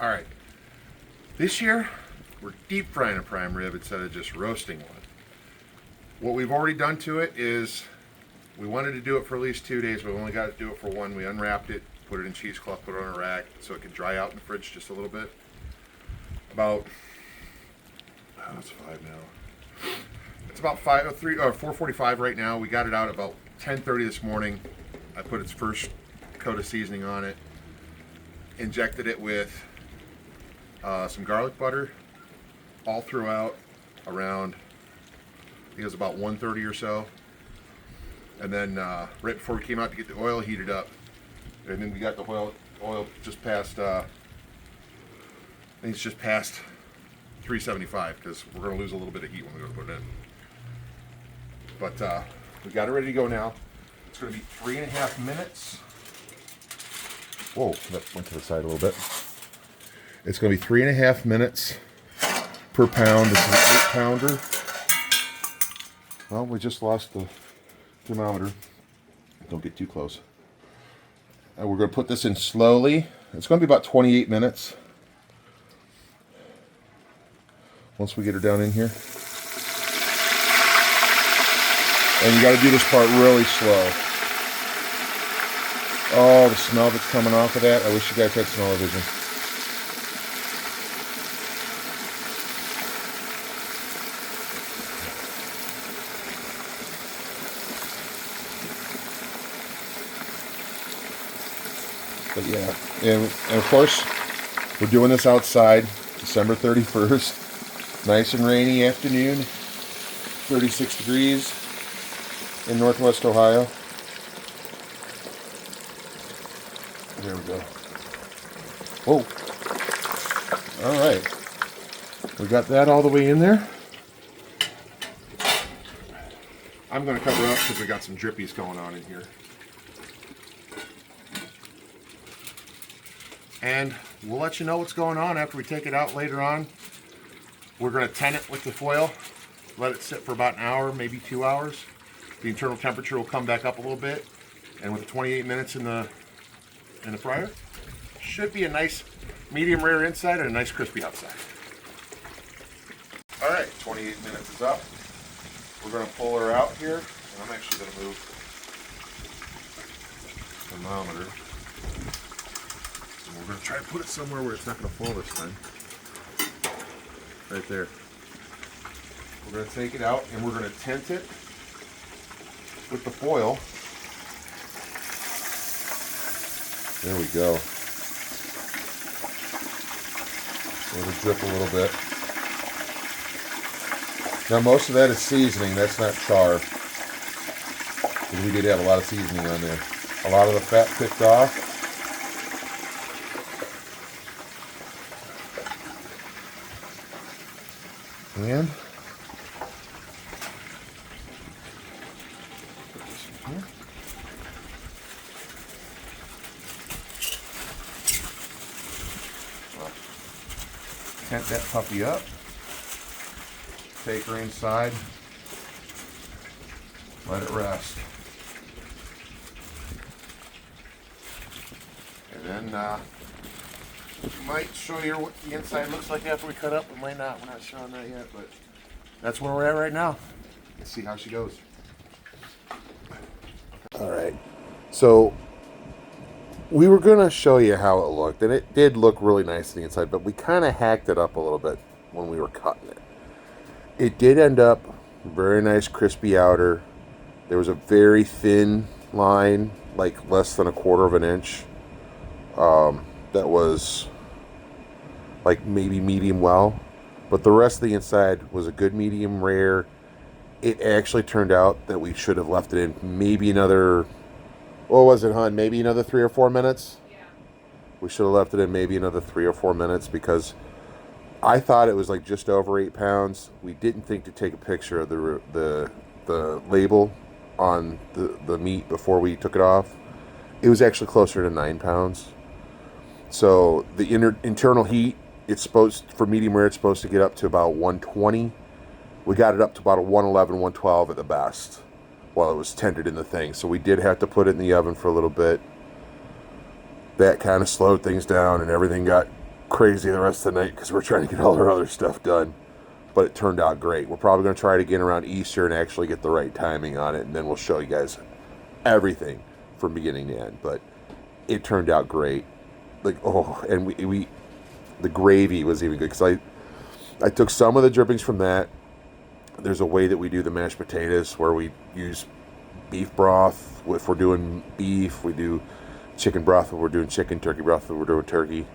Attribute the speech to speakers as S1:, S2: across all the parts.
S1: All right, this year we're deep frying a prime rib instead of just roasting one. What we've already done to it is we wanted to do it for at least 2 days, but we only got to do it for one. We unwrapped it, put it in cheesecloth, put it on a rack so it could dry out in the fridge just a little bit. About, it's 5 now. It's about 4:45 right now. We got it out about 10:30 this morning. I put its first coat of seasoning on it, injected it with some garlic butter all throughout around, I think it was about 1:30 or so. And then right before we came out to get the oil heated up, and then we got the oil just past, I think it's just past 375 because we're going to lose a little bit of heat when we go to put it in. But we got it ready to go now. It's going to be 3.5 minutes. Whoa, that went to the side a little bit. It's going to be 3.5 minutes per pound. This is an 8-pounder. Well, we just lost the thermometer. Don't get too close. And we're going to put this in slowly. It's going to be about 28 minutes. Once we get her down in here. And you got to do this part really slow. Oh, the smell that's coming off of that. I wish you guys had smell-o-vision. But yeah, and of course, we're doing this outside, December 31st. Nice and rainy afternoon, 36 degrees in Northwest Ohio. There we go. Oh, all right. We got that all the way in there. I'm going to cover up because we got some drippies going on in here. And we'll let you know what's going on after we take it out later on. We're going to tin it with the foil, let it sit for about an hour, maybe 2 hours. The internal temperature will come back up a little bit, and with 28 minutes in the fryer, should be a nice medium rare inside and a nice crispy outside. All right, 28 minutes is up. We're going to pull her out here, and I'm actually going to move the thermometer. And we're going to try to put it somewhere where it's not going to fall this time. Right there. We're going to take it out and we're going to tint it with the foil. There we go. It'll drip a little bit. Now most of that is seasoning, that's not char. Because we did have a lot of seasoning on there. A lot of the fat picked off. And put this in here. Well, tent that puppy up. Take her inside. Let it rest. And then we might show you what the inside looks like after we cut up. We might not. We're not showing that yet, but that's where we're at right now. Let's see how she goes. All right. So we were going to show you how it looked, and it did look really nice on the inside, but we kind of hacked it up a little bit when we were cutting it. It did end up very nice crispy outer. There was a very thin line, like less than 1/4 of an inch. That was like maybe medium well, but the rest of the inside was a good medium rare. It actually turned out that we should have left it in maybe another, what was it, hon? Maybe another 3 or 4 minutes? Yeah. We should have left it in maybe another 3 or 4 minutes because I thought it was like just over 8 pounds. We didn't think to take a picture of the label on the meat before we took it off. It was actually closer to 9 pounds. So the internal heat, it's supposed, for medium rare, it's supposed to get up to about 120. We got it up to about a 111, 112 at the best while it was tendered in the thing. So we did have to put it in the oven for a little bit. That kind of slowed things down and everything got crazy the rest of the night because we're trying to get all our other stuff done. But it turned out great. We're probably going to try it again around Easter and actually get the right timing on it, and then we'll show you guys everything from beginning to end. But it turned out great. Like, oh, and we the gravy was even good because I took some of the drippings from that. There's a way that we do the mashed potatoes where we use beef broth. If we're doing beef, we do chicken broth. If we're doing chicken, turkey broth. If we're doing turkey,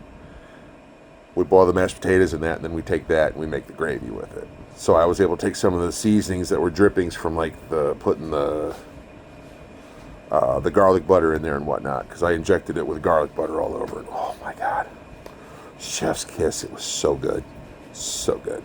S1: we boil the mashed potatoes in that, and then we take that and we make the gravy with it. So I was able to take some of the seasonings that were drippings from like putting the garlic butter in there and whatnot, because I injected it with garlic butter all over it. Oh my God, chef's kiss! It was so good, so good.